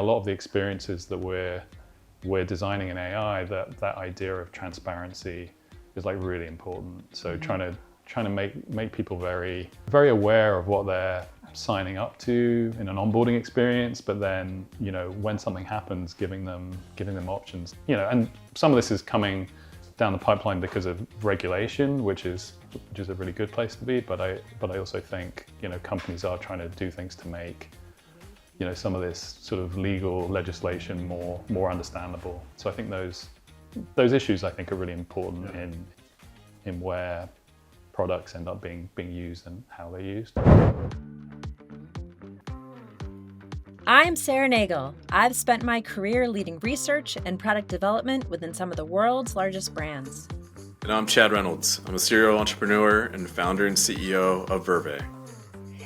A lot of the experiences that we're designing in AI, that idea of transparency is like really important. So trying to make people very aware of what they're signing up to in an onboarding experience, but then, you know, when something happens, giving them options. You know, and some of this is coming down the pipeline because of regulation, which is a really good place to be. But I also think, you know, companies are trying to do things to make, you know, some of this sort of legal legislation more understandable. So I think those issues, I think, are really important in where products end up being used and how they're used. I'm Sarah Nagle. I've spent my career leading research and product development within some of the world's largest brands. And I'm Chad Reynolds. I'm a serial entrepreneur and founder and CEO of Wearable.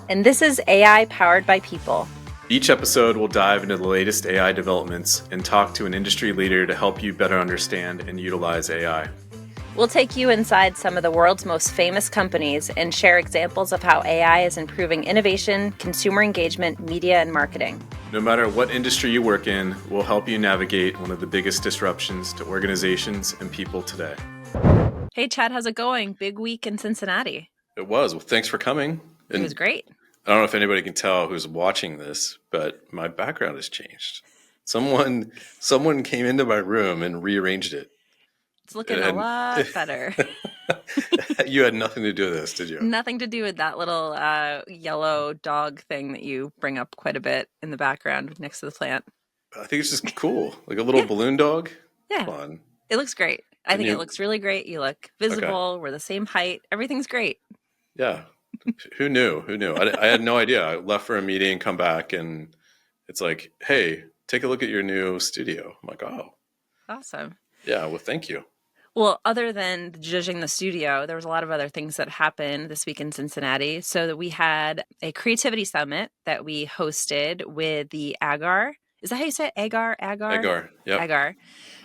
And this is AI Powered by People. Each episode will dive into the latest AI developments and talk to an industry leader to help you better understand and utilize AI. We'll take you inside some of the world's most famous companies and share examples of how AI is improving innovation, consumer engagement, media, and marketing. No matter what industry you work in, we'll help you navigate one of the biggest disruptions to organizations and people today. Hey, Chad, how's it going? Big week in Cincinnati. It was. Well, thanks for coming. It was great. I don't know if anybody can tell who's watching this, but my background has changed. Someone came into my room and rearranged it. It's looking a lot better. You had nothing to do with this, did you? Nothing to do with that little yellow dog thing that you bring up quite a bit in the background next to the plant. I think it's just cool. Like a little balloon dog. Yeah. Fun. It looks great. I think it looks really great. You look visible. Okay. We're the same height. Everything's great. Yeah. Who knew? I had no idea. I left for a meeting, come back, and it's like, hey, take a look at your new studio. I'm like, oh. Awesome. Yeah, well, thank you. Well, other than judging the studio, there was a lot of other things that happened this week in Cincinnati. So that we had a creativity summit that we hosted with the Agar. Is that how you say it? Agar? Yep. Agar.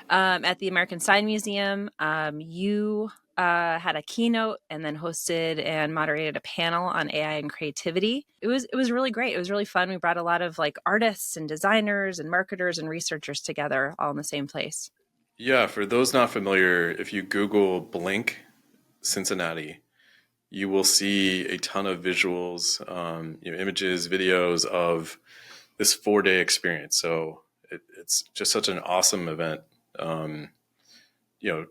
At the American Sign Museum. You had a keynote and then hosted and moderated a panel on AI and creativity. It was really great. It was really fun. We brought a lot of like artists and designers and marketers and researchers together all in the same place. Yeah, for those not familiar, if you Google Blink Cincinnati, you will see a ton of visuals, images, videos of this 4-day experience. So it's just such an awesome event,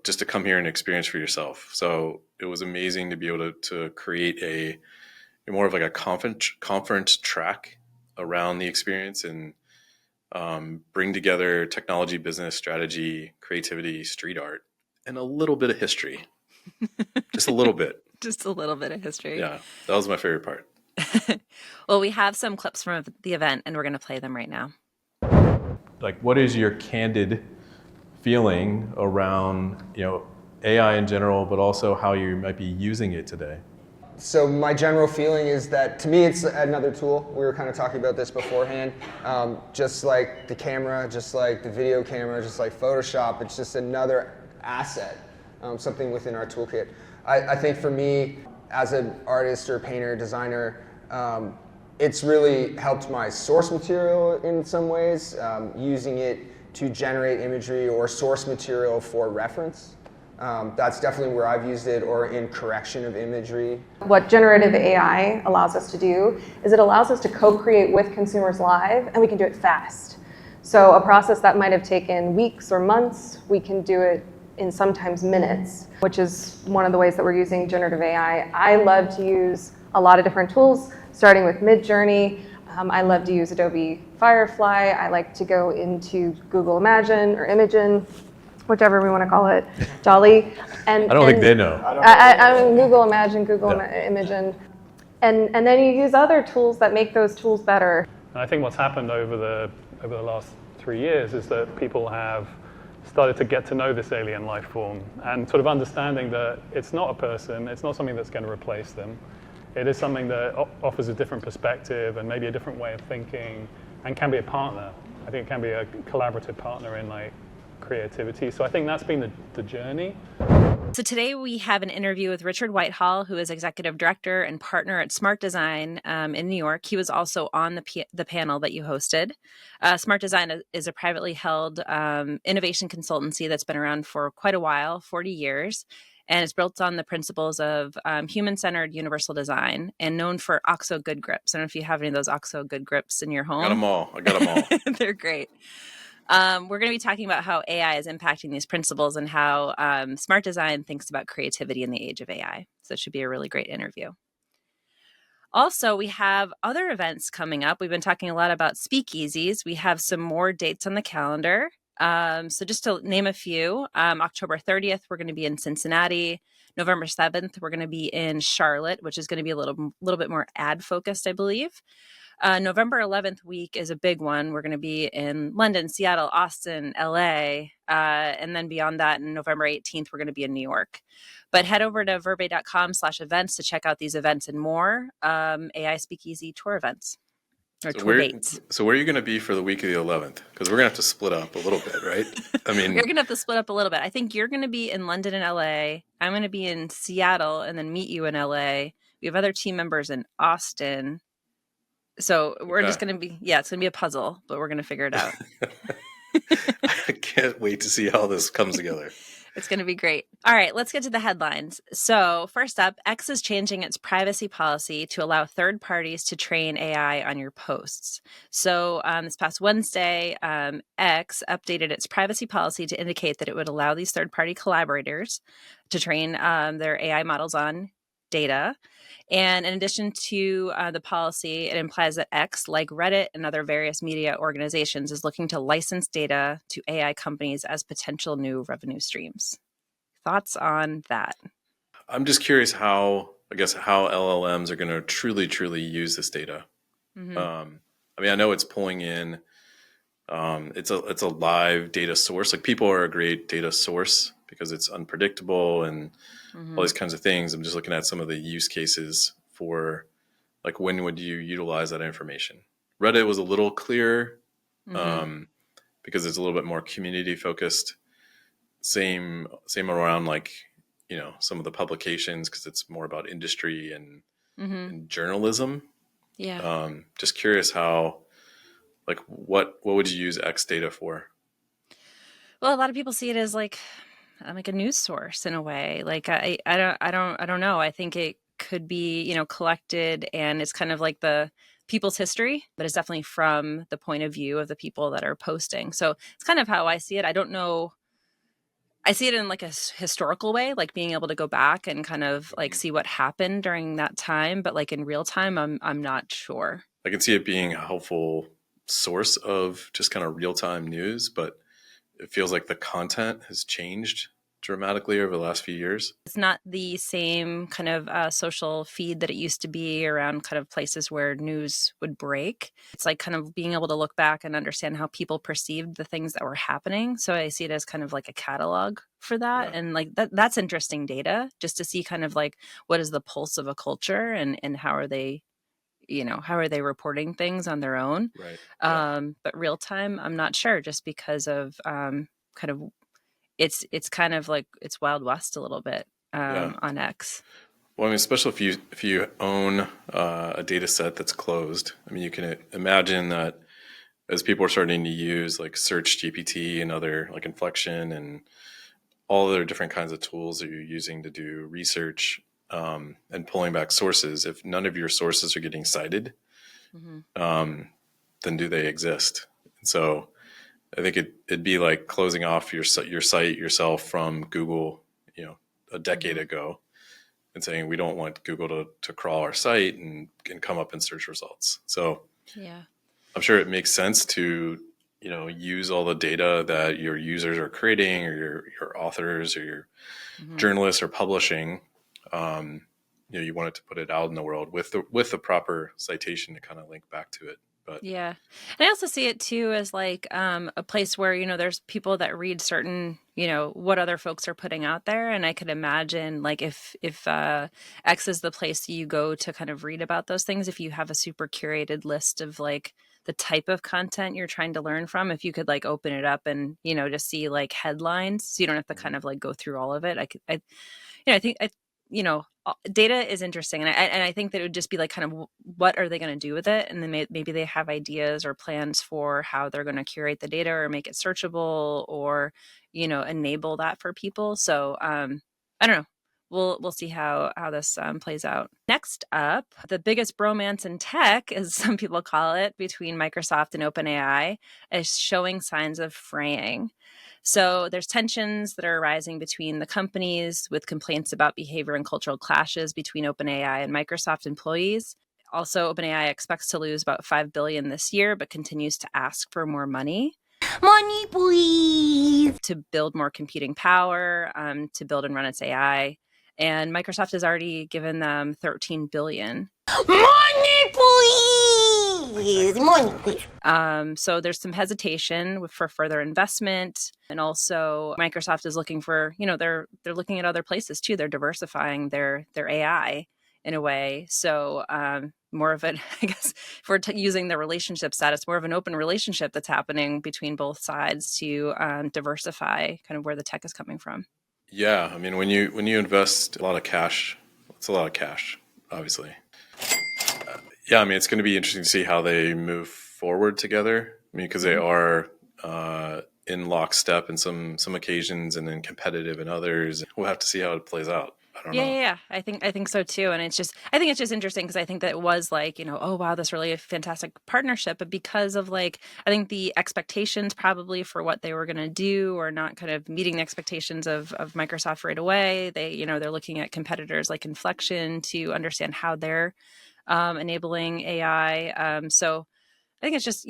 just to come here and experience for yourself. So it was amazing to be able to create a more of like a conference track around the experience and bring together technology, business, strategy, creativity, street art, and a little bit of history. Just a little bit. Just a little bit of history. Yeah, that was my favorite part. Well, we have some clips from the event, and we're going to play them right now. Like, what is your candid feeling around, AI in general, but also how you might be using it today? So my general feeling is that, to me, it's another tool. We were kind of talking about this beforehand. Just like the camera, just like the video camera, just like Photoshop, it's just another asset, something within our toolkit. I think for me, as an artist or painter, designer, it's really helped my source material in some ways, using it to generate imagery or source material for reference. That's definitely where I've used it, or in correction of imagery. What generative AI allows us to do is it allows us to co-create with consumers live, and we can do it fast. So a process that might have taken weeks or months, we can do it in sometimes minutes, which is one of the ways that we're using generative AI. I love to use a lot of different tools, starting with Midjourney. I love to use Adobe Firefly. I like to go into Google Imagen or Imagen, whichever we want to call it, Dolly. I don't think they know. I mean, Google Imagen, Google Imagen. And then you use other tools that make those tools better. And I think what's happened over the last 3 years is that people have started to get to know this alien life form and sort of understanding that it's not a person, it's not something that's going to replace them. It is something that offers a different perspective and maybe a different way of thinking, and can be a partner. I think it can be a collaborative partner in like creativity. So I think that's been the journey. So today we have an interview with Richard Whitehall, who is executive director and partner at Smart Design in New York. He was also on the panel that you hosted. Smart Design is a privately held innovation consultancy that's been around for quite a while, 40 years. And it's built on the principles of human-centered universal design and known for OXO good grips. I don't know if you have any of those OXO good grips in your home. I got them all. They're great. We're going to be talking about how AI is impacting these principles and how Smart Design thinks about creativity in the age of AI. So it should be a really great interview. Also, we have other events coming up. We've been talking a lot about speakeasies. We have some more dates on the calendar. So just to name a few, October 30th, we're going to be in Cincinnati. November 7th, we're going to be in Charlotte, which is going to be a little bit more ad focused, I believe. November 11th week is a big one. We're going to be in London, Seattle, Austin, LA. And then beyond that, on November 18th, we're going to be in New York. But head over to verbe.com/events to check out these events and more AI Speakeasy tour events. Or tour dates. So where are you going to be for the week of the 11th? Because we're going to have to split up a little bit, right? I mean, you're going to have to split up a little bit. I think you're going to be in London and LA. I'm going to be in Seattle and then meet you in LA. We have other team members in Austin. So we're just going to be, it's going to be a puzzle, but we're going to figure it out. I can't wait to see how this comes together. It's going to be great. All right, let's get to the headlines. So first up, X is changing its privacy policy to allow third parties to train AI on your posts. So this past Wednesday, X updated its privacy policy to indicate that it would allow these third-party collaborators to train their AI models on data. And in addition to the policy, it implies that X, like Reddit and other various media organizations, is looking to license data to AI companies as potential new revenue streams. Thoughts on that? I'm just curious how LLMs are going to truly use this data. Mm-hmm. I mean, I know it's pulling in. It's a live data source. Like, people are a great data source because it's unpredictable and all these kinds of things. I'm just looking at some of the use cases for, like, when would you utilize that information? Reddit was a little clearer because it's a little bit more community focused. Same around, like, you know, some of the publications, because it's more about industry and journalism. Yeah. Just curious how, like, what would you use X data for? Well, a lot of people see it as like a news source in a way. Like I don't know. I think it could be, you know, collected, and it's kind of like the people's history, but it's definitely from the point of view of the people that are posting. So it's kind of how I see it. I don't know. I see it in like a historical way, like being able to go back and kind of like see what happened during that time. But like in real time, I'm not sure. I can see it being a helpful source of just kind of real time news, but it feels like the content has changed dramatically over the last few years. It's not the same kind of social feed that it used to be around kind of places where news would break. It's like kind of being able to look back and understand how people perceived the things that were happening. So I see it as kind of like a catalog for that. Yeah. And like that's interesting data, just to see kind of like what is the pulse of a culture and how are they, you know, how are they reporting things on their own? Right. But real time, I'm not sure, just because of kind of it's kind of like it's Wild West a little bit on X. Well, I mean, especially if you own a data set that's closed. I mean, you can imagine that as people are starting to use like Search GPT and other, like, Inflection and all other different kinds of tools that you're using to do research and pulling back sources, if none of your sources are getting cited, then do they exist? And so I think it'd be like closing off your site yourself from Google, you know, a decade ago, and saying we don't want Google to crawl our site and come up in search results. So yeah, I'm sure it makes sense to, you know, use all the data that your users are creating, or your authors or your journalists are publishing. You know, you wanted to put it out in the world with the proper citation to kind of link back to it. But yeah, and I also see it too as like a place where, you know, there's people that read certain, you know, what other folks are putting out there, and I could imagine like if X is the place you go to kind of read about those things, if you have a super curated list of like the type of content you're trying to learn from. If you could like open it up and, just see like headlines, so you don't have to kind of like go through all of it. I think data is interesting, and I think that it would just be like kind of what are they going to do with it, and then maybe they have ideas or plans for how they're going to curate the data or make it searchable or enable that for people. So I don't know. We'll see how this plays out. Next up, the biggest bromance in tech, as some people call it, between Microsoft and OpenAI is showing signs of fraying. So there's tensions that are arising between the companies with complaints about behavior and cultural clashes between OpenAI and Microsoft employees. Also, OpenAI expects to lose about $5 billion this year, but continues to ask for more money. Money, please! To build more computing power, to build and run its AI. And Microsoft has already given them $13 billion. Money, please! Money, please! So there's some hesitation for further investment. And also Microsoft is looking for, they're looking at other places too. They're diversifying their AI in a way. So more of it, I guess, if we're using the relationship status, more of an open relationship that's happening between both sides to diversify kind of where the tech is coming from. Yeah, I mean, when you invest a lot of cash, it's a lot of cash, obviously. Yeah, I mean, it's going to be interesting to see how they move forward together. I mean, because they are in lockstep in some occasions and then competitive in others. We'll have to see how it plays out. I don't know. Yeah. I think so too. And I think it's just interesting because I think that it was like, oh wow, this really fantastic partnership. But because of like, I think the expectations probably for what they were going to do or not kind of meeting the expectations of Microsoft right away. They're looking at competitors like Inflection to understand how they're enabling AI. So I think it's just,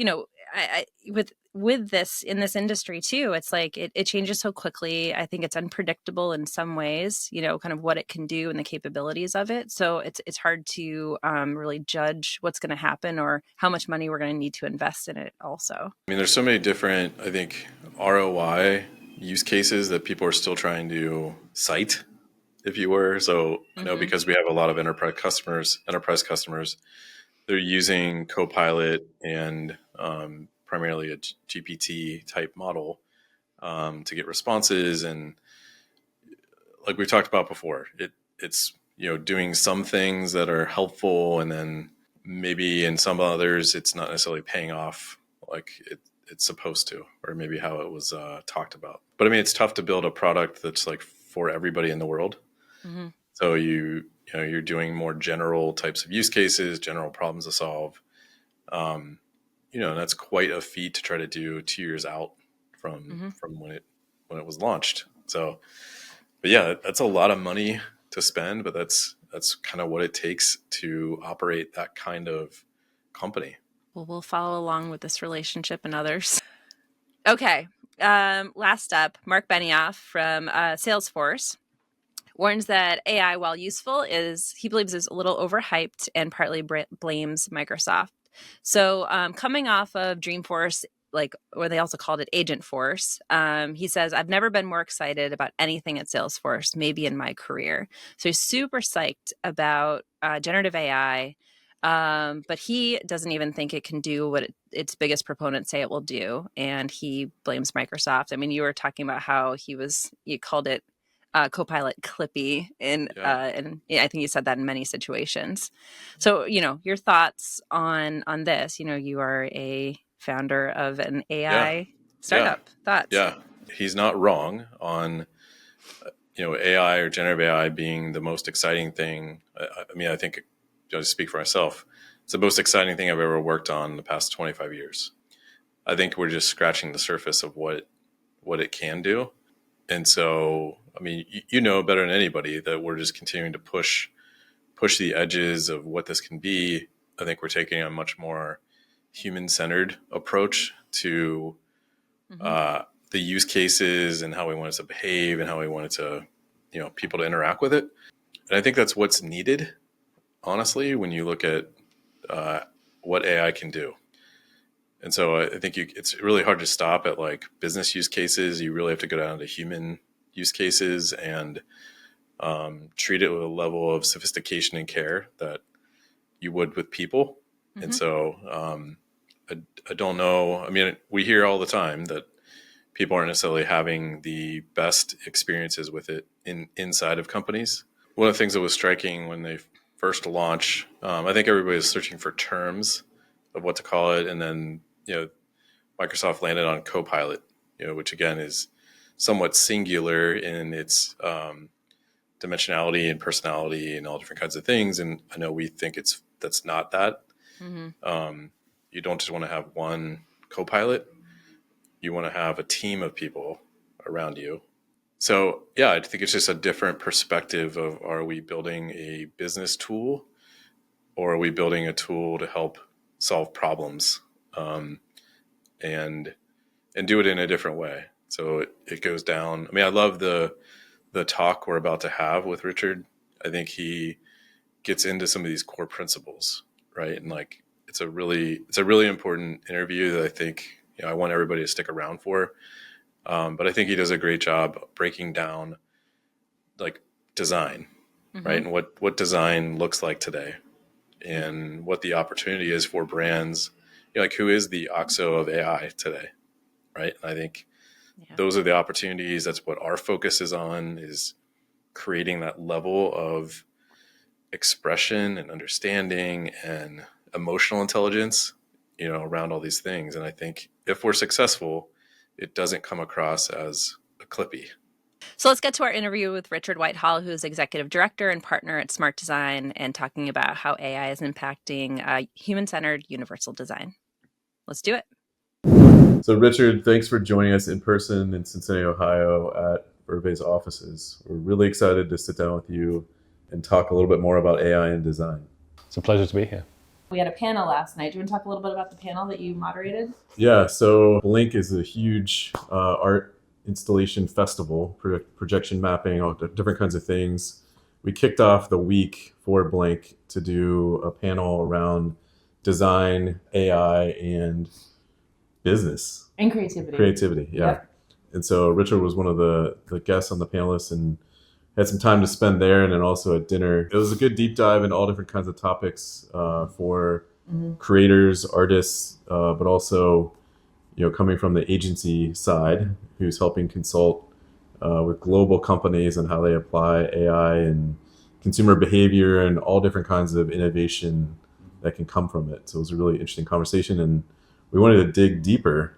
with this in this industry too, it's like it changes so quickly. I think it's unpredictable in some ways, kind of what it can do and the capabilities of it. So it's hard to really judge what's going to happen or how much money we're going to need to invest in it also. I mean, there's so many different, I think, ROI use cases that people are still trying to cite, if you were. So I know because we have a lot of enterprise customers, they're using Copilot and primarily a GPT type model to get responses. And like we talked about before, it's doing some things that are helpful, and then maybe in some others it's not necessarily paying off like it's supposed to, or maybe how it was talked about. But I mean, it's tough to build a product that's like for everybody in the world. Mm-hmm. So you're doing more general types of use cases, general problems to solve. And that's quite a feat to try to do 2 years out from when it was launched. So, but yeah, that's a lot of money to spend, but that's kind of what it takes to operate that kind of company. Well, we'll follow along with this relationship and others. Okay. Last up, Mark Benioff from Salesforce warns that AI, while useful, he believes is a little overhyped and partly blames Microsoft. So coming off of Dreamforce, or they also called it Agent Force, he says, I've never been more excited about anything at Salesforce, maybe in my career. So he's super psyched about generative AI, but he doesn't even think it can do what its biggest proponents say it will do. And he blames Microsoft. I mean, you were talking about how you called it Copilot clippy, and I think you said that in many situations. So, your thoughts on this? You are a founder of an AI startup. Thoughts? Yeah, he's not wrong on AI or generative AI being the most exciting thing. I mean, I think I'll just speak for myself. It's the most exciting thing I've ever worked on in the past 25 years. I think we're just scratching the surface of what it can do. And so, I mean, better than anybody that we're just continuing to push the edges of what this can be. I think we're taking a much more human-centered approach to the use cases and how we want it to behave and how we want it to, people to interact with it. And I think that's what's needed, honestly, when you look at what AI can do. And so I think it's really hard to stop at like business use cases. You really have to go down to human use cases and treat it with a level of sophistication and care that you would with people. And so I don't know. I mean, we hear all the time that people aren't necessarily having the best experiences with it inside of companies. One of the things that was striking when they first launched, I think everybody was searching for terms of what to call it, and then Microsoft landed on Copilot, which again is somewhat singular in its dimensionality and personality and all different kinds of things. And I know we think that's not that. Mm-hmm. You don't just want to have one Copilot. You want to have a team of people around you. So yeah, I think it's just a different perspective of, are we building a business tool or are we building a tool to help solve problems, and do it in a different way. So it goes down. I mean, I love the talk we're about to have with Richard. I think he gets into some of these core principles, right? And like, it's a really important interview that I think, I want everybody to stick around for. But I think he does a great job breaking down like design, mm-hmm. right? And what design looks like today and what the opportunity is for brands, like who is the OXO of AI today, right? And I think those are the opportunities. That's what our focus is on, is creating that level of expression and understanding and emotional intelligence, around all these things. And I think if we're successful, it doesn't come across as a clippy. So let's get to our interview with Richard Whitehall, who is executive director and partner at Smart Design, and talking about how AI is impacting human-centered universal design. Let's do it. So Richard, thanks for joining us in person in Cincinnati, Ohio at Verve's offices. We're really excited to sit down with you and talk a little bit more about AI and design. It's a pleasure to be here. We had a panel last night. Do you want to talk a little bit about the panel that you moderated? Yeah, so Blink is a huge art installation festival, projection mapping, all different kinds of things. We kicked off the week for Blink to do a panel around design, AI, and business. And creativity. Creativity, yeah. Yep. And so Richard was one of the guests on the panelists and had some time to spend there, and then also at dinner. It was a good deep dive into all different kinds of topics for mm-hmm. creators, artists, but also, coming from the agency side, who's helping consult with global companies and how they apply AI and consumer behavior and all different kinds of innovation that can come from it. So it was a really interesting conversation, and we wanted to dig deeper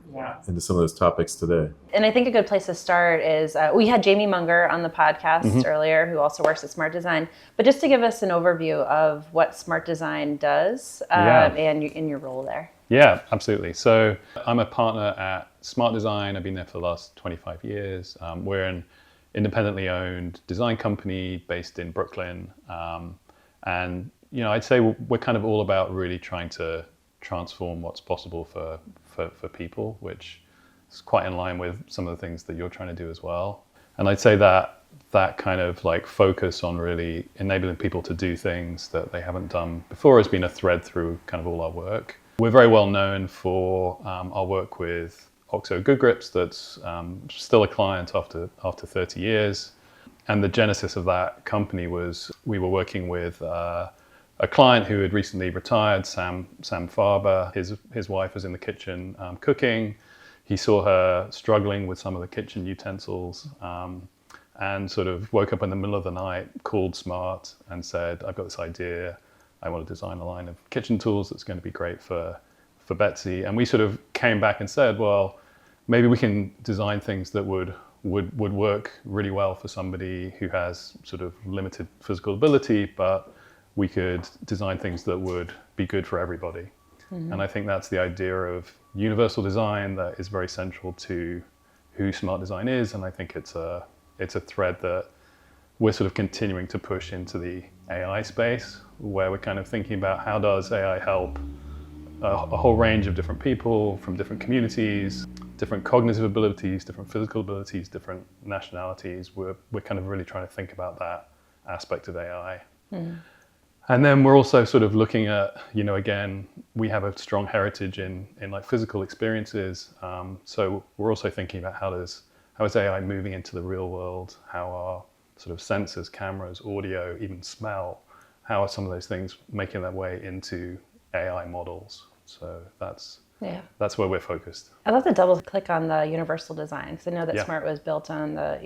into some of those topics today. And I think a good place to start is, we had Jamie Munger on the podcast mm-hmm. earlier, who also works at Smart Design. But just to give us an overview of what Smart Design does and in your role there. Yeah, absolutely. So I'm a partner at Smart Design. I've been there for the last 25 years. We're an independently owned design company based in Brooklyn. And, I'd say we're kind of all about really trying to transform what's possible for people, which is quite in line with some of the things that you're trying to do as well. And I'd say that kind of like focus on really enabling people to do things that they haven't done before has been a thread through kind of all our work. We're very well known for our work with OXO Good Grips, that's still a client after 30 years. And the genesis of that company was we were working with a client who had recently retired, Sam Farber. His wife was in the kitchen cooking. He saw her struggling with some of the kitchen utensils and sort of woke up in the middle of the night, called Smart and said, I've got this idea. I want to design a line of kitchen tools that's going to be great for Betsy. And we sort of came back and said, well, maybe we can design things that would work really well for somebody who has sort of limited physical ability, but we could design things that would be good for everybody. Mm-hmm. And I think that's the idea of universal design that is very central to who Smart Design is. And I think it's a thread that we're sort of continuing to push into the AI space, where we're kind of thinking about how does AI help a whole range of different people from different communities, different cognitive abilities, different physical abilities, different nationalities. We're kind of really trying to think about that aspect of AI. Mm-hmm. And then we're also sort of looking at, again, we have a strong heritage in like physical experiences. So we're also thinking about how is AI moving into the real world? How are sort of sensors, cameras, audio, even smell, how are some of those things making their way into AI models? So that's Yeah. That's where we're focused. I'd love to double click on the universal design, because I know that Yeah. Smart was built on the,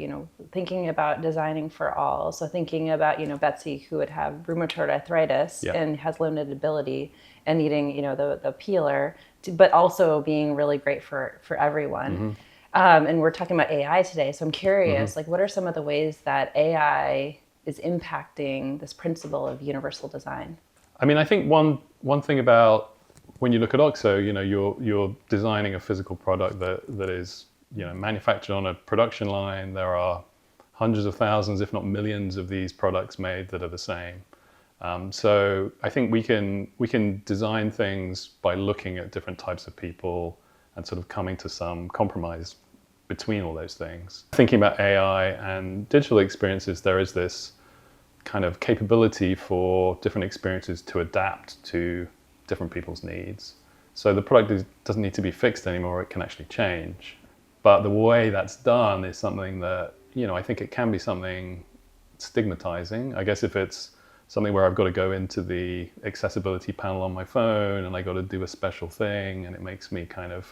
thinking about designing for all. So thinking about, Betsy, who would have rheumatoid arthritis Yeah. and has limited ability and needing, the peeler, but also being really great for everyone. And we're talking about AI today. So I'm curious, what are some of the ways that AI is impacting this principle of universal design? I mean, I think one thing about when you look at OXO, you're designing a physical product that is, manufactured on a production line. There are hundreds of thousands, if not millions, of these products made that are the same. So I think we can design things by looking at different types of people and sort of coming to some compromise between all those things. Thinking about AI and digital experiences, there is this kind of capability for different experiences to adapt to different people's needs. So the product doesn't need to be fixed anymore, it can actually change. But the way that's done is something that, I think it can be something stigmatizing. I guess if it's something where I've got to go into the accessibility panel on my phone and I got to do a special thing, and it makes me kind of,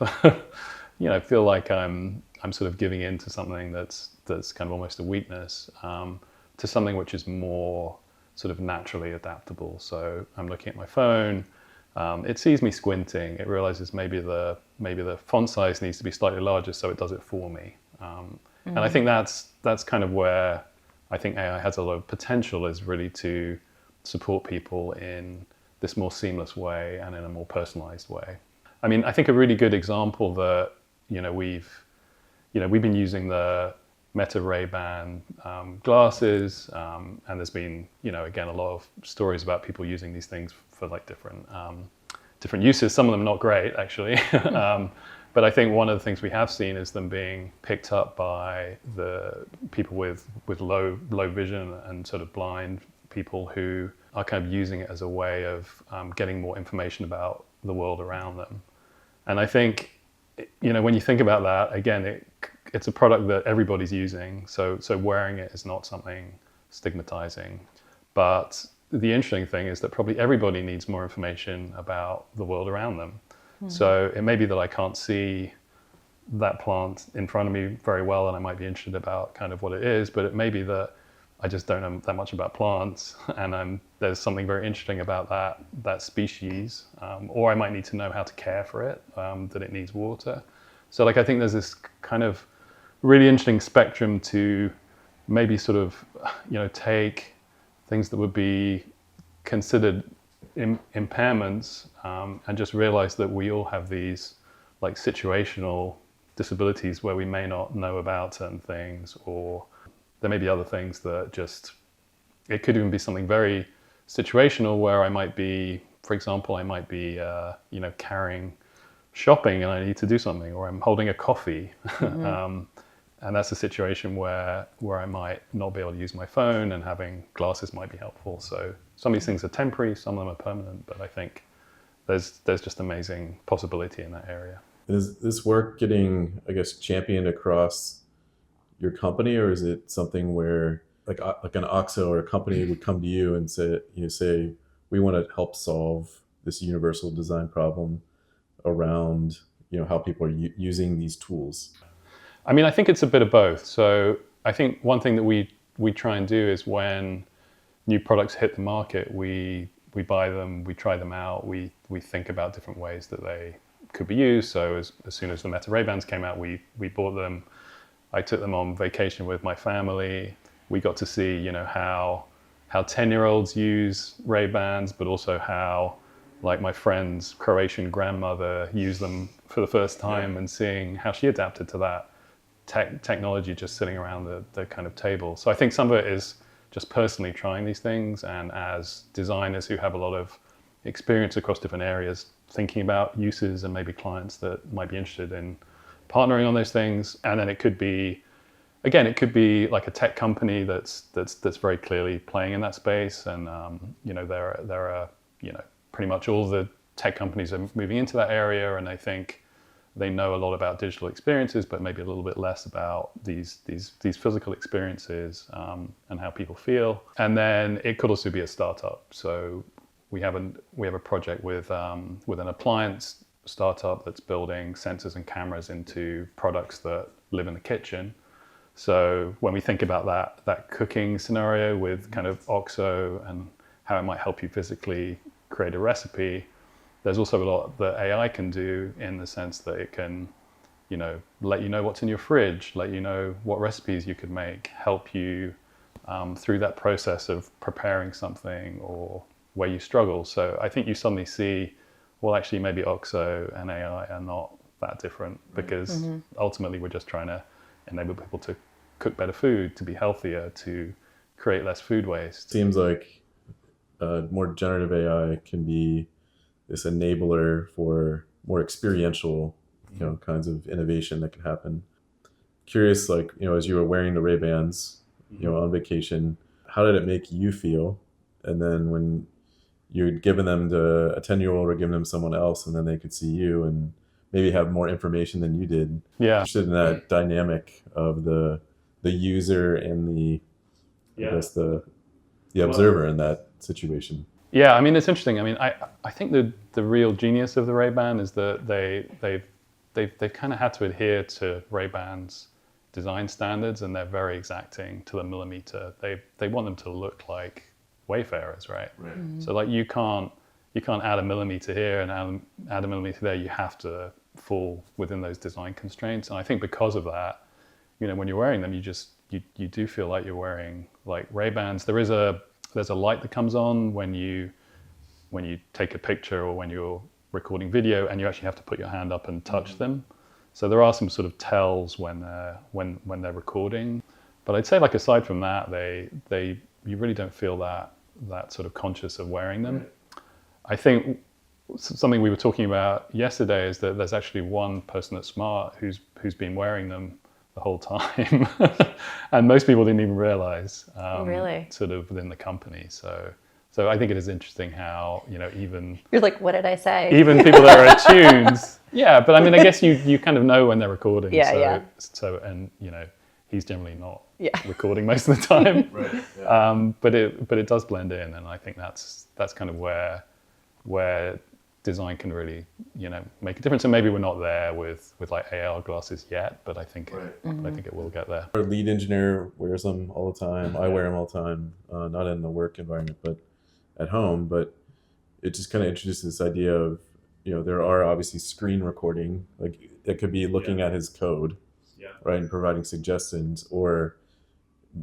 feel like I'm sort of giving in to something that's kind of almost a weakness, to something which is more sort of naturally adaptable. So I'm looking at my phone. It sees me squinting. It realizes maybe the font size needs to be slightly larger, so it does it for me. And I think that's kind of where I think AI has a lot of potential, is really to support people in this more seamless way and in a more personalized way. I mean, I think a really good example that we've been using the Meta Ray-Ban glasses, and there's been, again, a lot of stories about people using these things for like different uses. Some of them not great, actually. But I think one of the things we have seen is them being picked up by the people with low vision and sort of blind people who are kind of using it as a way of getting more information about the world around them. And I think, when you think about that, again, it's a product that everybody's using, so wearing it is not something stigmatizing. But the interesting thing is that probably everybody needs more information about the world around them. So it may be that I can't see that plant in front of me very well, and I might be interested about kind of what it is, but it may be that I just don't know that much about plants, and there's something very interesting about that species, or I might need to know how to care for it, that it needs water. So I think there's this kind of really interesting spectrum to maybe sort of, take things that would be considered impairments, and just realize that we all have these like situational disabilities where we may not know about certain things, or there may be other things that it could even be something very situational where I might be, for example, carrying shopping and I need to do something, or I'm holding a coffee. And that's a situation where I might not be able to use my phone, and having glasses might be helpful. So some of these things are temporary, some of them are permanent, but I think there's just amazing possibility in that area. Is this work getting, I guess, championed across your company, or is it something where like an OXO or a company would come to you and say, we want to help solve this universal design problem around, how people are using these tools? I mean, I think it's a bit of both. So I think one thing that we try and do is when new products hit the market, we buy them, we try them out, we think about different ways that they could be used. So as soon as the Meta Ray-Bans came out, we bought them. I took them on vacation with my family. We got to see, how 10-year-olds use Ray-Bans, but also how, like, my friend's Croatian grandmother used them for the first time, and seeing how she adapted to that technology just sitting around the kind of table. So I think some of it is just personally trying these things, and as designers who have a lot of experience across different areas, thinking about uses and maybe clients that might be interested in partnering on those things. And then it could be like a tech company that's very clearly playing in that space, and there are pretty much all the tech companies are moving into that area, and I think they know a lot about digital experiences, but maybe a little bit less about these physical experiences, and how people feel. And then it could also be a startup. So we have a project with an appliance startup that's building sensors and cameras into products that live in the kitchen. So when we think about that cooking scenario with kind of OXO and how it might help you physically create a recipe, there's also a lot that AI can do in the sense that it can, let you know what's in your fridge, let you know what recipes you could make, help you through that process of preparing something or where you struggle. So I think you suddenly see, well, actually maybe OXO and AI are not that different, because ultimately we're just trying to enable people to cook better food, to be healthier, to create less food waste. Seems like more generative AI can be this enabler for more experiential, kinds of innovation that can happen. Curious, as you were wearing the Ray-Bans, on vacation, how did it make you feel? And then when you'd given them to a 10-year-old or given them someone else, and then they could see you and maybe have more information than you did. Yeah. Interested in that dynamic of the user and the observer in that situation. Yeah, I mean, it's interesting. I mean, I think the real genius of the Ray-Ban is that they've kind of had to adhere to Ray-Ban's design standards, and they're very exacting to the millimeter. They want them to look like Wayfarers, right? So you can't add a millimeter here and add a millimeter there. You have to fall within those design constraints. And I think because of that, when you're wearing them, you do feel like you're wearing like Ray-Bans. There's a light that comes on when you take a picture or when you're recording video, and you actually have to put your hand up and touch them. So there are some sort of tells when they're recording. But I'd say, aside from that, you really don't feel that sort of conscious of wearing them. I think something we were talking about yesterday is that there's actually one person at Smart who's been wearing them the whole time, and most people didn't even realize. Really? Sort of within the company. So I think it is interesting how even You're like, what did I say? even people that are attuned. Yeah, but I mean, I guess you kind of know when they're recording. Yeah. So and he's generally not Yeah. recording most of the time. Right. Yeah. But it does blend in, and I think that's kind of where design can really make a difference. And maybe we're not there with like AR glasses yet, but I think it will get there. Our lead engineer wears them all the time. I wear them all the time, not in the work environment, but at home. But it just kind of introduces this idea of there are obviously screen recording, like it could be looking at his code, right, and providing suggestions, or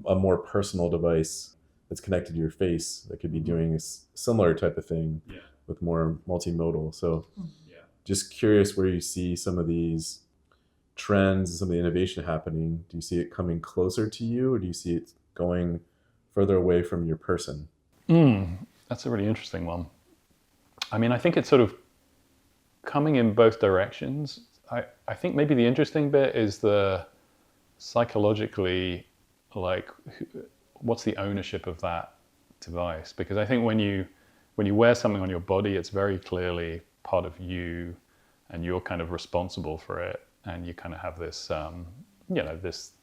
a more personal device that's connected to your face that could be doing a similar type of thing with more multimodal. So just curious where you see some of these trends, some of the innovation happening. Do you see it coming closer to you, or do you see it going further away from your person? That's a really interesting one. I mean, I think it's sort of coming in both directions. I think maybe the interesting bit is the psychologically, what's the ownership of that device? Because I think when you wear something on your body, it's very clearly part of you, and you're kind of responsible for it, and you kind of have this,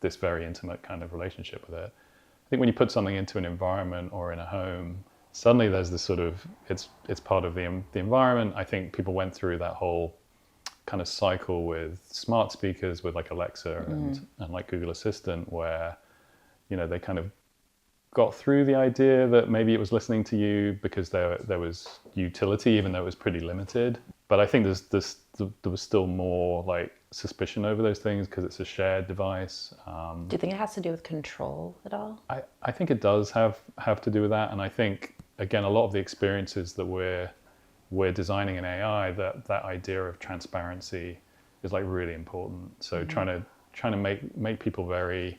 this very intimate kind of relationship with it. I think when you put something into an environment or in a home, suddenly there's this sort of, it's part of the environment. I think people went through that whole kind of cycle with smart speakers, with like Alexa and like Google Assistant, where, they kind of got through the idea that maybe it was listening to you because there was utility, even though it was pretty limited. But I think there was still more like suspicion over those things because it's a shared device. Do you think it has to do with control at all? I think it does have to do with that. And I think, again, a lot of the experiences that we're designing in AI, that idea of transparency is like really important. So trying to make people very,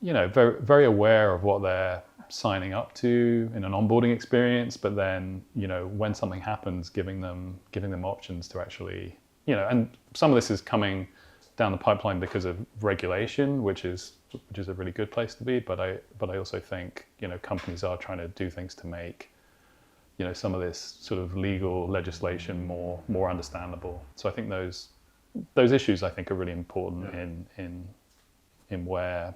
very, very aware of what they're signing up to in an onboarding experience, but then, when something happens, giving them options to actually, and some of this is coming down the pipeline because of regulation, which is a really good place to be. But I also think, companies are trying to do things to make, some of this sort of legal legislation more understandable. So I think those issues, I think, are really important in where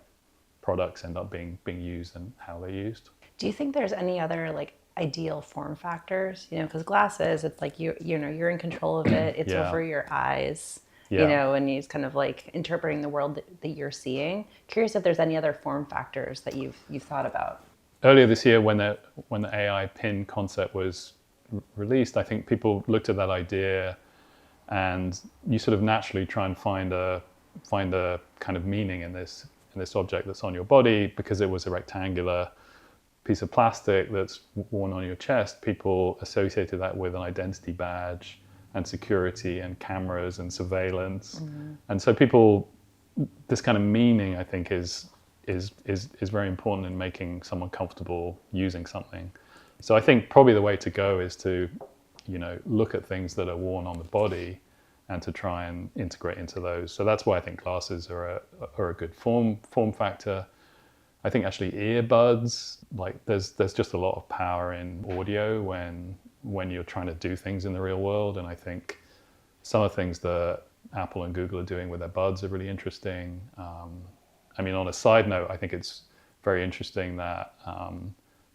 products end up being used and how they're used. Do you think there's any other ideal form factors, because glasses, it's like you're in control of it. It's Yeah. over your eyes, Yeah. and it's kind of like interpreting the world that you're seeing. Curious if there's any other form factors that you've thought about. Earlier this year, when the AI pin concept was released, I think people looked at that idea, and you sort of naturally try and find a kind of meaning in this object that's on your body, because it was a rectangular piece of plastic that's worn on your chest. People associated that with an identity badge and security and cameras and surveillance. And so this kind of meaning, I think, is very important in making someone comfortable using something. So I think probably the way to go is to, look at things that are worn on the body and to try and integrate into those. So that's why I think glasses are a good form factor. I think actually earbuds, like there's just a lot of power in audio when you're trying to do things in the real world. And I think some of the things that Apple and Google are doing with their buds are really interesting. I mean, on a side note, I think it's very interesting that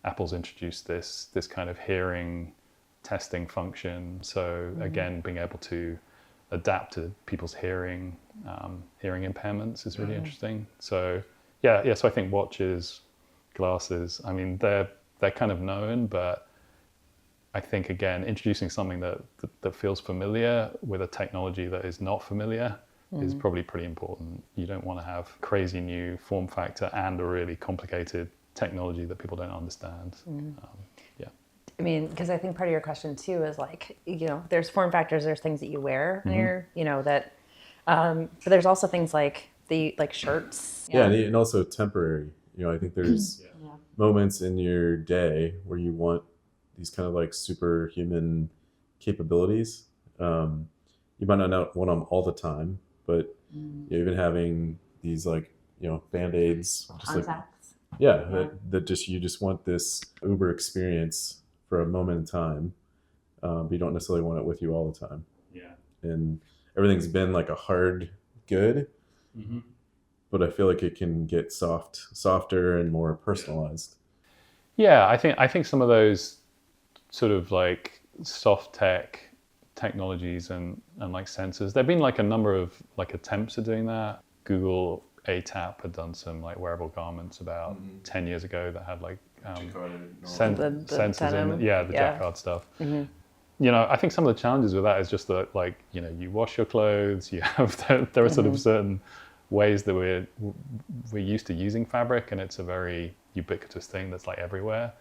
Apple's introduced this kind of hearing testing function. So again, being able to adapt to people's hearing impairments is really interesting. So so I think watches, glasses, I mean, they're kind of known, but I think, again, introducing something that feels familiar with a technology that is not familiar is probably pretty important. You don't want to have crazy new form factor and a really complicated technology that people don't understand. I mean, because I think part of your question too is like, there's form factors, there's things that you wear on your, but there's also things like shirts. Yeah, and also temporary. I think there's moments in your day where you want these kind of like superhuman capabilities. You might not want them all the time, but even having these like, Band-Aids, just like, that you just want this Uber experience for a moment in time, but you don't necessarily want it with you all the time. And everything's been like a hard good, but I feel like it can get softer and more personalized. Yeah, I think some of those sort of like soft technologies and like sensors, there've been like a number of like attempts at doing that. Google ATAP had done some like wearable garments about 10 years ago that had like sensors in it. The Jacquard stuff. I think some of the challenges with that is just that, like, you wash your clothes, you have there are sort of certain ways that we're used to using fabric, and it's a very ubiquitous thing that's like everywhere.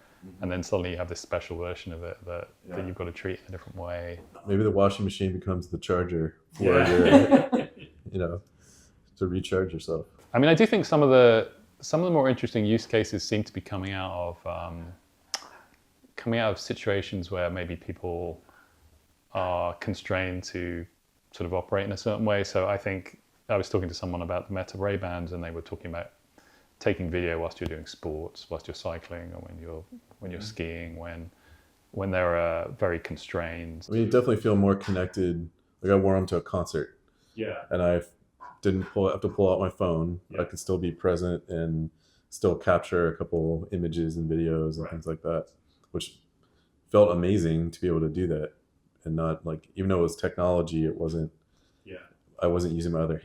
And then suddenly you have this special version of it that you've got to treat in a different way. Maybe the washing machine becomes the charger for your, to recharge yourself. I mean, I do think some of the more interesting use cases seem to be coming out of situations where maybe people are constrained to sort of operate in a certain way. So I think I was talking to someone about the Meta Ray-Bans, and they were talking about taking video whilst you're doing sports, whilst you're cycling, or when you're skiing, when they're very constrained. I mean, you definitely feel more connected. Like I wore them to a concert. And I didn't have to pull out my phone. I could still be present and still capture a couple images and videos and things like that, which felt amazing to be able to do that. And not like, even though it was technology, it wasn't, I wasn't using my other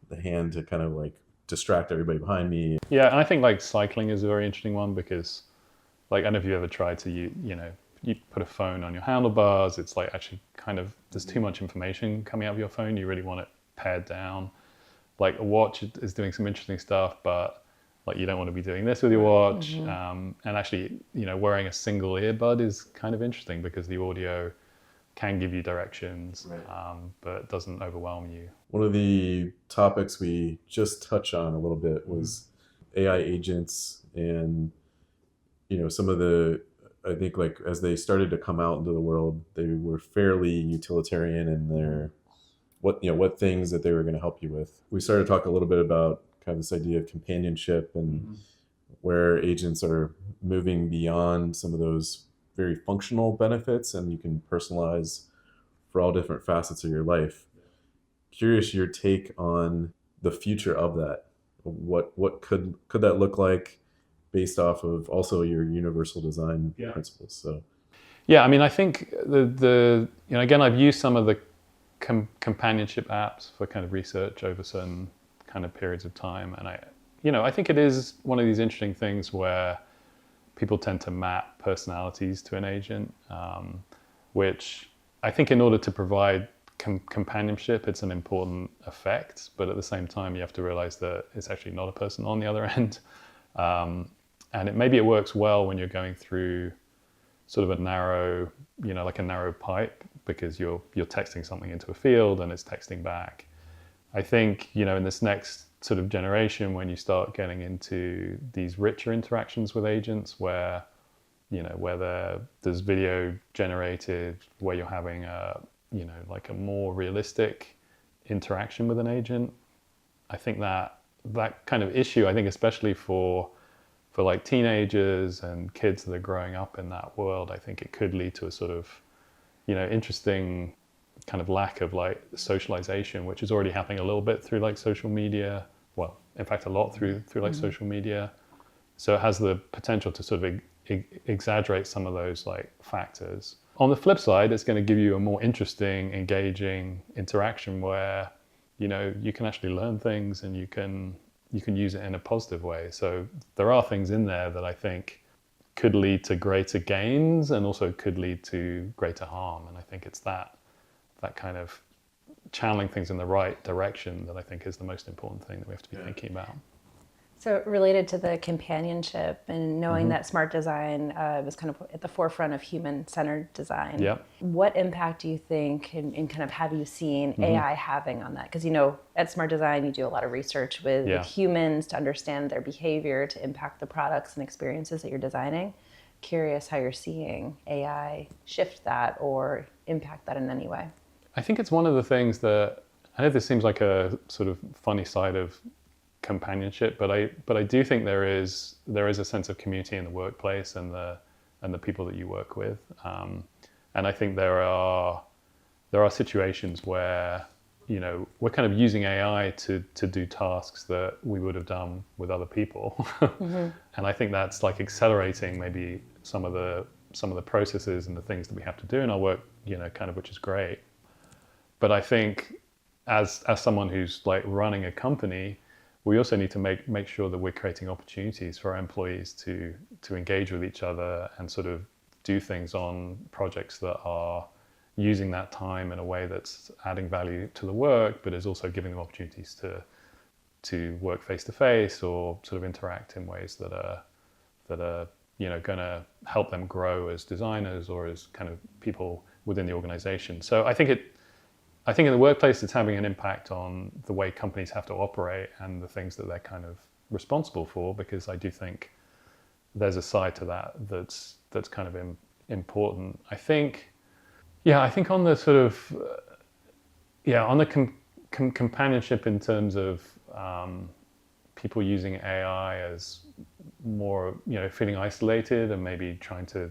the hand to kind of like distract everybody behind me. Yeah, and I think like cycling is a very interesting one, because like, I don't know if you ever tried to, you put a phone on your handlebars, it's like actually kind of, there's too much information coming out of your phone. You really want it pared down. Like a watch is doing some interesting stuff, but like you don't want to be doing this with your watch. And actually, wearing a single earbud is kind of interesting, because the audio can give you directions, but it doesn't overwhelm you. One of the topics we just touched on a little bit was AI agents, and some of the, I think like as they started to come out into the world, they were fairly utilitarian in their what things that they were going to help you with. We started to talk a little bit about kind of this idea of companionship, and where agents are moving beyond some of those very functional benefits, and you can personalize for all different facets of your life. Curious your take on the future of that. What could that look like, based off of also your universal design principles. So yeah, I mean, I think the again, I've used some of the companionship apps for kind of research over certain kind of periods of time, and I think it is one of these interesting things where people tend to map personalities to an agent, which I think in order to provide companionship, it's an important effect, but at the same time, you have to realize that it's actually not a person on the other end. And maybe it works well when you're going through sort of a narrow, like a narrow pipe, because you're texting something into a field and it's texting back. I think, in this next sort of generation, when you start getting into these richer interactions with agents where, where there's video generated, where you're having like a more realistic interaction with an agent, I think that kind of issue, I think especially for like teenagers and kids that are growing up in that world, I think it could lead to a sort of, interesting kind of lack of like socialization, which is already happening a little bit through like social media. Well, in fact, a lot through like social media. So it has the potential to sort of exaggerate some of those like factors. On the flip side, it's going to give you a more interesting, engaging interaction where, you can actually learn things and you can use it in a positive way. So there are things in there that I think could lead to greater gains and also could lead to greater harm. And I think it's that kind of channeling things in the right direction that I think is the most important thing that we have to be thinking about. So related to the companionship and knowing that smart design was kind of at the forefront of human-centered design, what impact do you think and kind of have you seen AI having on that? Because, at Smart Design, you do a lot of research with humans to understand their behavior, to impact the products and experiences that you're designing. Curious how you're seeing AI shift that or impact that in any way. I think it's one of the things that, I know this seems like a sort of funny side of companionship, but I do think there is a sense of community in the workplace and the people that you work with, and I think there are situations where we're kind of using AI to do tasks that we would have done with other people, and I think that's like accelerating maybe some of the processes and the things that we have to do in our work, kind of, which is great. But I think as someone who's like running a company, we also need to make sure that we're creating opportunities for our employees to engage with each other and sort of do things on projects that are using that time in a way that's adding value to the work, but is also giving them opportunities to work face to face or sort of interact in ways that are going to help them grow as designers or as kind of people within the organization. So I think in the workplace, it's having an impact on the way companies have to operate and the things that they're kind of responsible for, because I do think there's a side to that that's kind of important. I think on the sort of, on the companionship in terms of people using AI as more, feeling isolated and maybe trying to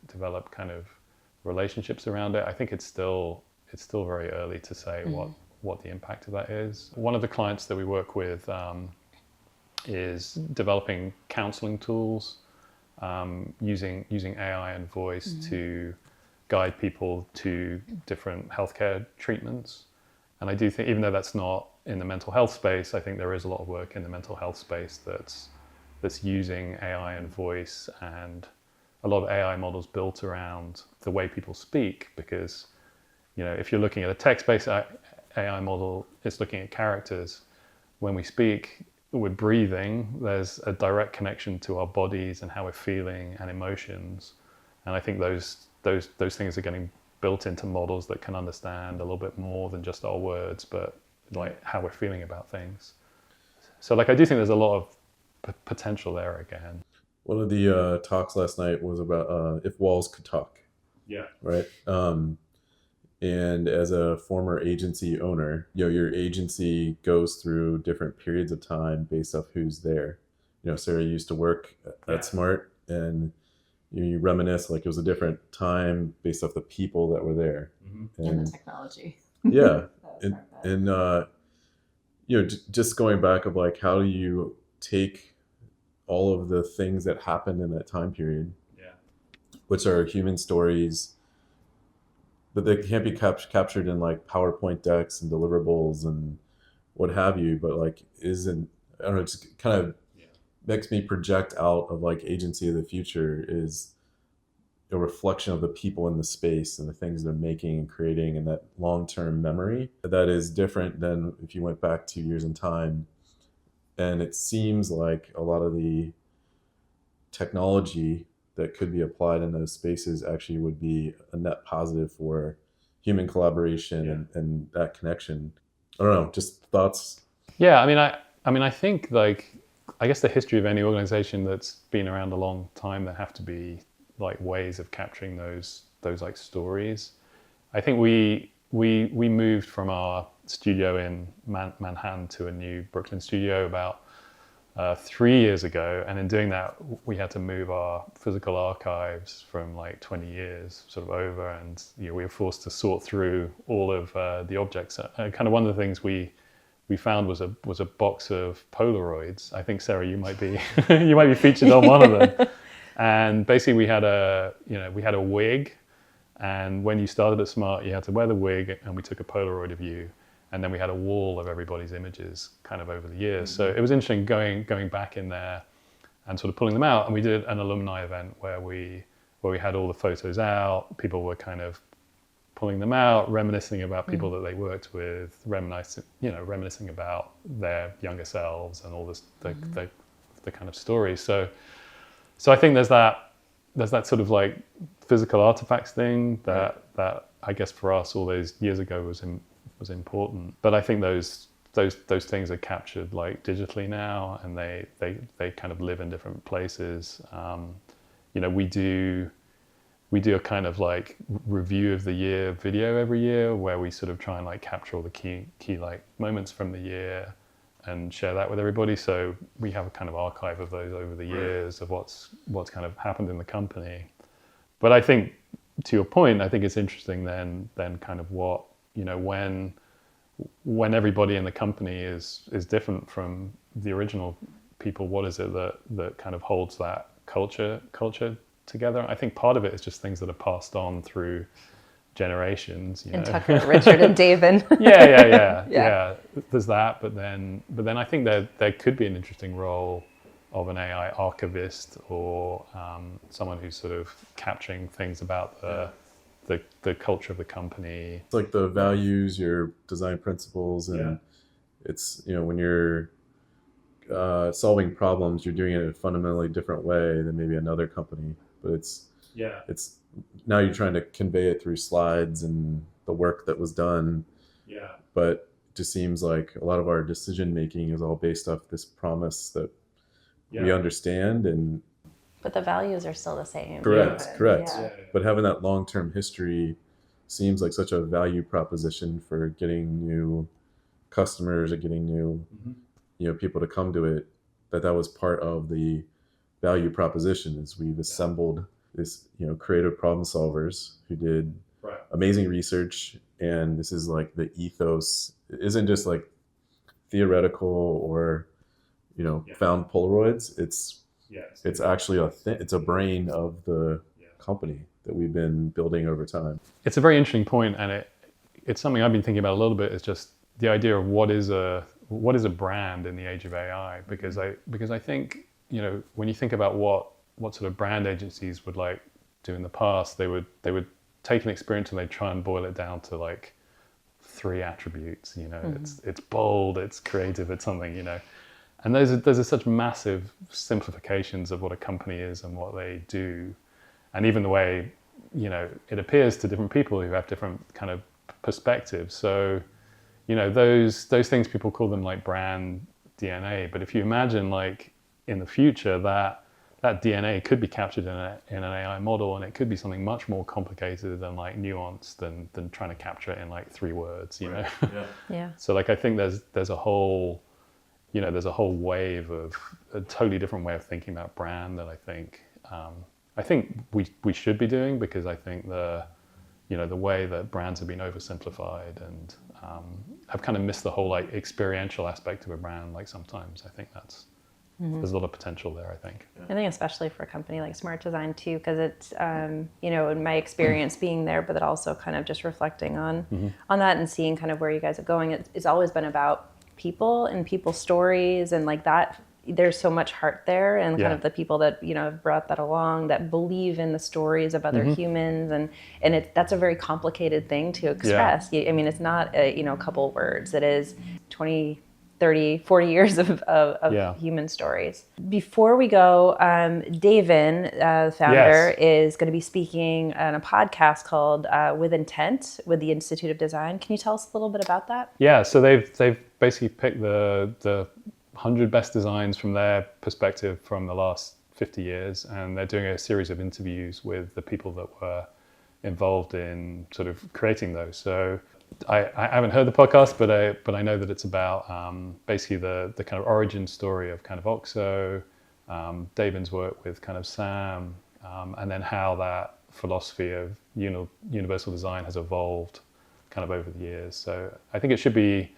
develop kind of relationships around it, I think it's still very early to say what the impact of that is. One of the clients that we work with is developing counseling tools using AI and voice to guide people to different healthcare treatments. And I do think, even though that's not in the mental health space, I think there is a lot of work in the mental health space that's using AI and voice, and a lot of AI models built around the way people speak, because if you're looking at a text-based AI model, it's looking at characters. When we speak, we're breathing. There's a direct connection to our bodies and how we're feeling and emotions. And I think those things are getting built into models that can understand a little bit more than just our words, but like how we're feeling about things. So like I do think there's a lot of potential there again. One of the talks last night was about if walls could talk. Yeah. Right. And as a former agency owner, your agency goes through different periods of time based off who's there. Sarah used to work at Smart, and you reminisce like it was a different time based off the people that were there. And the technology. Yeah. and just going back of like, how do you take all of the things that happened in that time period, which are human stories, but they can't be captured in like PowerPoint decks and deliverables and what have you, but like isn't, I don't know, it just kind of makes me project out of like agency of the future is a reflection of the people in the space and the things they're making and creating, and that long-term memory that is different than if you went back 2 years in time. And it seems like a lot of the technology that could be applied in those spaces actually would be a net positive for human collaboration and that connection. I don't know, just thoughts. Yeah, I think like, I guess the history of any organization that's been around a long time, there have to be like ways of capturing those like stories. I think we moved from our studio in Manhattan to a new Brooklyn studio about 3 years ago, and in doing that we had to move our physical archives from like 20 years sort of over, and we were forced to sort through all of the objects. Kind of one of the things we found was a box of Polaroids. I think, Sarah, you might be you might be featured on one of them. And basically we had a wig, and when you started at Smart you had to wear the wig, and we took a Polaroid of you, and then we had a wall of everybody's images kind of over the years. So it was interesting going back in there and sort of pulling them out. And we did an alumni event where we had all the photos out. People were kind of pulling them out, reminiscing about people that they worked with, reminiscing about their younger selves and all this the kind of stories. So I think there's that sort of like physical artifacts thing that I guess for us all those years ago was important. But I think those things are captured like digitally now, and they kind of live in different places. We do a kind of like review of the year video every year, where we sort of try and like capture all the key like moments from the year and share that with everybody. So we have a kind of archive of those over the years of what's kind of happened in the company. But I think, to your point, I think it's interesting then kind of what, when everybody in the company is different from the original people, what is it that kind of holds that culture together? I think part of it is just things that are passed on through generations. And Tucker, Richard, and David. Yeah. There's that, but then I think there could be an interesting role of an AI archivist, or someone who's sort of capturing things about the culture of the company. It's like the values, your design principles, and it's, when you're solving problems, you're doing it in a fundamentally different way than maybe another company. But it's now you're trying to convey it through slides and the work that was done. Yeah. But it just seems like a lot of our decision making is all based off this promise that we understand, but the values are still the same. Correct. Yeah. But having that long-term history seems like such a value proposition for getting new customers or getting new people to come to it, that was part of the value proposition. Is we've assembled this creative problem solvers who did amazing research, and this is like the ethos. It isn't just like theoretical or found Polaroids. It's actually it's a brain of the company that we've been building over time. It's a very interesting point, and it's something I've been thinking about a little bit. Is just the idea of what is a brand in the age of AI, because I think when you think about what sort of brand agencies would like do in the past, they would take an experience and they'd try and boil it down to like 3 attributes. It's bold, it's creative, it's something. And those are such massive simplifications of what a company is and what they do, and even the way it appears to different people who have different kind of perspectives. So those things, people call them like brand DNA. But if you imagine like in the future that DNA could be captured in an AI model, and it could be something much more complicated and like nuanced than trying to capture it in like 3 words. Yeah. So like I think there's a whole wave of a totally different way of thinking about brand that I think we should be doing, because I think the way that brands have been oversimplified and have kind of missed the whole like experiential aspect of a brand. Like sometimes I think there's a lot of potential there, I think. I think especially for a company like Smart Design too, because it's, in my experience being there, but then also kind of just reflecting on that and seeing kind of where you guys are going. It's always been about people and people's stories and like that. There's so much heart there, and kind of the people that have brought that along, that believe in the stories of other humans, and that's a very complicated thing to express. I mean, it's not a couple words. It is 20, 30, 40 years of human stories. Before we go, David, the founder, is going to be speaking on a podcast called With Intent with the Institute of Design. Can you tell us a little bit about that? Yeah, so they've basically picked the 100 best designs from their perspective from the last 50 years, and they're doing a series of interviews with the people that were involved in sort of creating those. So I haven't heard the podcast, but I know that it's about basically the kind of origin story of kind of OXO, David's work with kind of SAM, and then how that philosophy of universal design has evolved kind of over the years. So I think it should be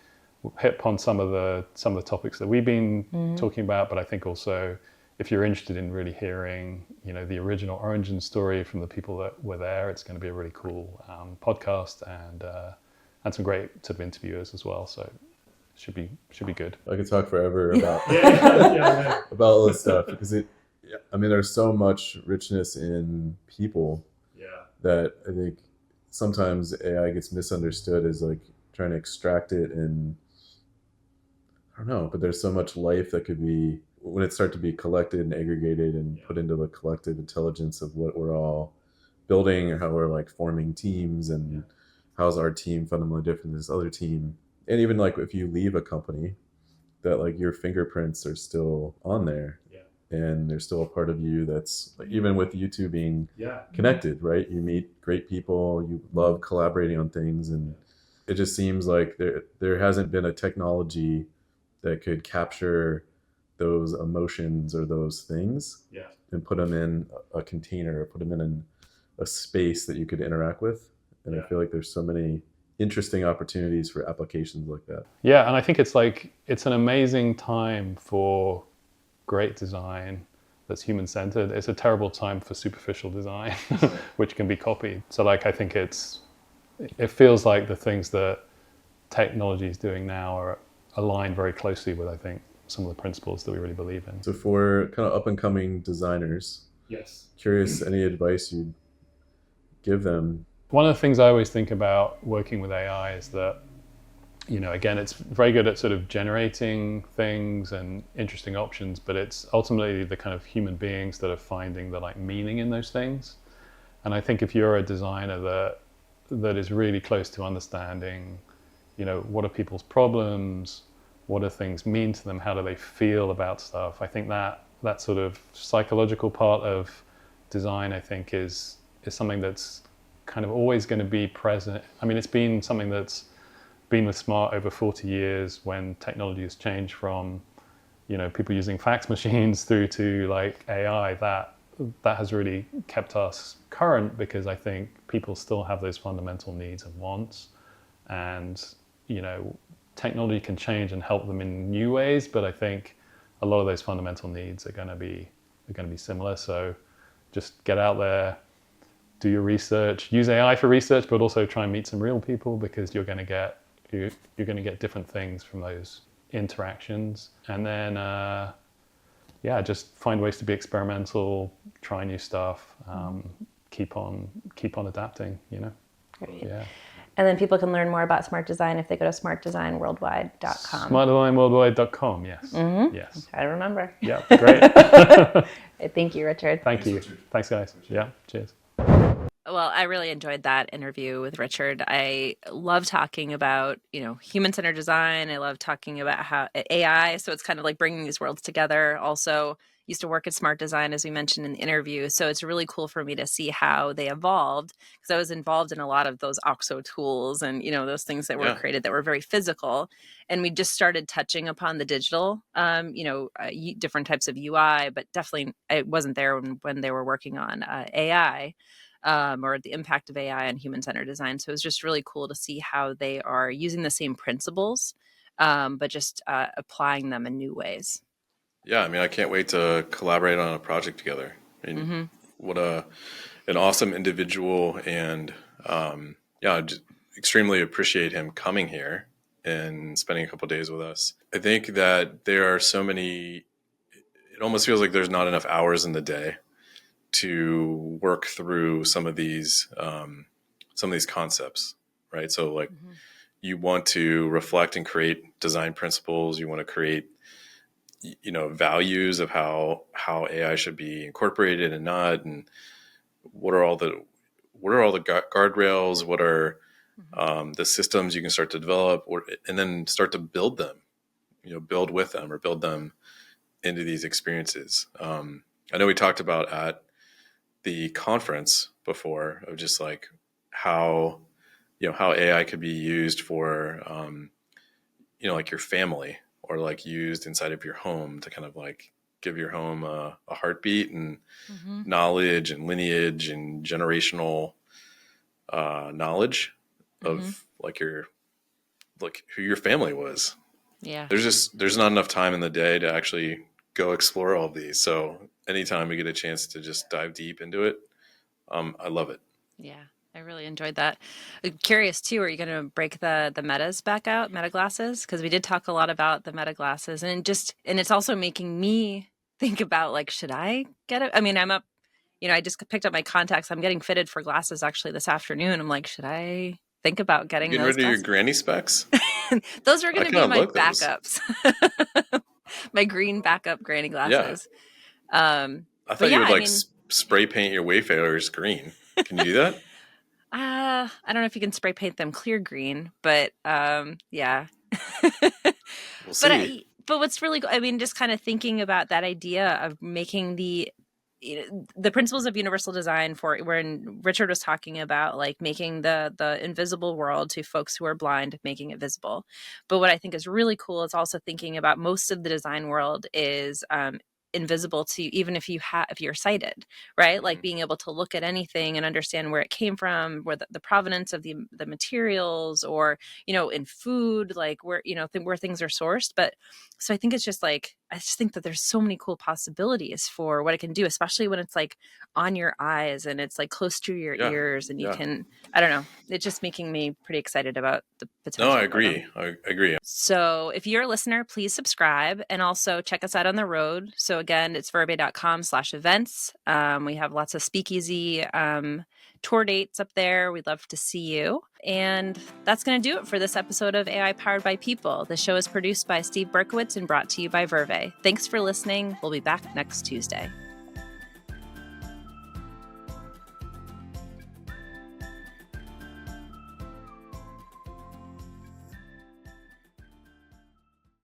hit upon some of the topics that we've been talking about, but I think also if you're interested in really hearing the original origin story from the people that were there, it's going to be a really cool podcast and some great sort of interviewers as well. So it should be good. I could talk forever about about all this stuff because there's so much richness in people that I think sometimes AI gets misunderstood as like trying to extract it, and I don't know, but there's so much life that could be when it starts to be collected and aggregated and put into the collective intelligence of what we're all building, or how we're like forming teams, and how's our team fundamentally different than this other team. And even like if you leave a company, that like your fingerprints are still on there, and there's still a part of you that's like, even with you two being connected, right? You meet great people, you love collaborating on things, and it just seems like there hasn't been a technology that could capture those emotions or those things and put them in a container, or put them in a space that you could interact with. And I feel like there's so many interesting opportunities for applications like that. Yeah, and I think it's an amazing time for great design that's human-centered. It's a terrible time for superficial design, which can be copied. So like, I think it feels like the things that technology is doing now are aligned very closely with, I think, some of the principles that we really believe in. So for kind of up-and-coming designers, curious any advice you'd give them? One of the things I always think about working with AI is that, again, it's very good at sort of generating things and interesting options, but it's ultimately the kind of human beings that are finding the like meaning in those things. And I think if you're a designer that is really close to understanding, what are people's problems, what do things mean to them, how do they feel about stuff, I think that sort of psychological part of design, I think, is something that's kind of always going to be present. I mean, it's been something that's been with Smart over 40 years, when technology has changed from, people using fax machines through to like AI. That has really kept us current, because I think people still have those fundamental needs and wants, and technology can change and help them in new ways, but I think a lot of those fundamental needs are going to be similar. So just get out there, do your research, use AI for research, but also try and meet some real people, because you're going to get different things from those interactions. And then just find ways to be experimental, try new stuff, keep on adapting. Great. Yeah. And then people can learn more about Smart Design if they go to smartdesignworldwide.com. Smartdesignworldwide.com, yes. Yes. I remember. Yeah, great. Thank you, Richard. Thank you. Thanks, guys. Yeah, cheers. Well, I really enjoyed that interview with Richard. I love talking about, human-centered design. I love talking about how AI, so it's kind of like bringing these worlds together. Also, used to work at Smart Design, as we mentioned in the interview. So it's really cool for me to see how they evolved, because I was involved in a lot of those OXO tools and, those things that were created that were very physical. And we just started touching upon the digital, different types of UI, but definitely I wasn't there when they were working on AI. Or the impact of AI on human-centered design. So it was just really cool to see how they are using the same principles, but just applying them in new ways. Yeah, I mean, I can't wait to collaborate on a project together. I mean, what an awesome individual, and yeah, I just extremely appreciate him coming here and spending a couple of days with us. I think that there are so many. It almost feels like there's not enough hours in the day to work through some of these concepts, right? So like, you want to reflect and create design principles. You want to create values of how AI should be incorporated and not, and what are all the guardrails, what are the systems you can start to develop, and then start to build them, build with them or build them into these experiences. I know we talked about at the conference before of just like how AI could be used for like your family, or like used inside of your home to kind of like give your home a heartbeat and knowledge and lineage and generational knowledge of like who your family was. Yeah. There's not enough time in the day to actually go explore all of these. So anytime we get a chance to just dive deep into it, I love it. Yeah, I really enjoyed that. I'm curious too, are you going to break the metas back out, meta glasses? Because we did talk a lot about the meta glasses, and it's also making me think about like, should I get it? I mean, I'm up, I just picked up my contacts. I'm getting fitted for glasses actually this afternoon. I'm like, should I think about getting Getting those rid of your glasses? granny specs? Those are going to be kinda my love those. backups. My green backup granny Yeah. glasses. I But thought you yeah, would I like mean, spray paint your Wayfarers green. Can you do that? I don't know if you can spray paint them clear green, but yeah. We'll see. But what's really, I mean, just kind of thinking about that idea of making the principles of universal design for when Richard was talking about like making the invisible world to folks who are blind, making it visible. But what I think is really cool is also thinking about most of the design world is invisible to you, even if you're sighted, right? Like being able to look at anything and understand where it came from, where the provenance of the materials, or in food, like where where things are sourced. But so I think it's just like, I just think that there's so many cool possibilities for what it can do, especially when it's like on your eyes and it's like close to your Yeah. ears, and you Yeah. can, I don't know, it's just making me pretty excited about the potential. No, I for them. agree. I agree. So if you're a listener, please subscribe and also check us out on the road. So again, it's verbe.com/events. We have lots of speakeasy tour dates up there. We'd love to see you. And that's going to do it for this episode of AI Powered by People. The show is produced by Steve Berkowitz and brought to you by Verve. Thanks for listening. We'll be back next Tuesday.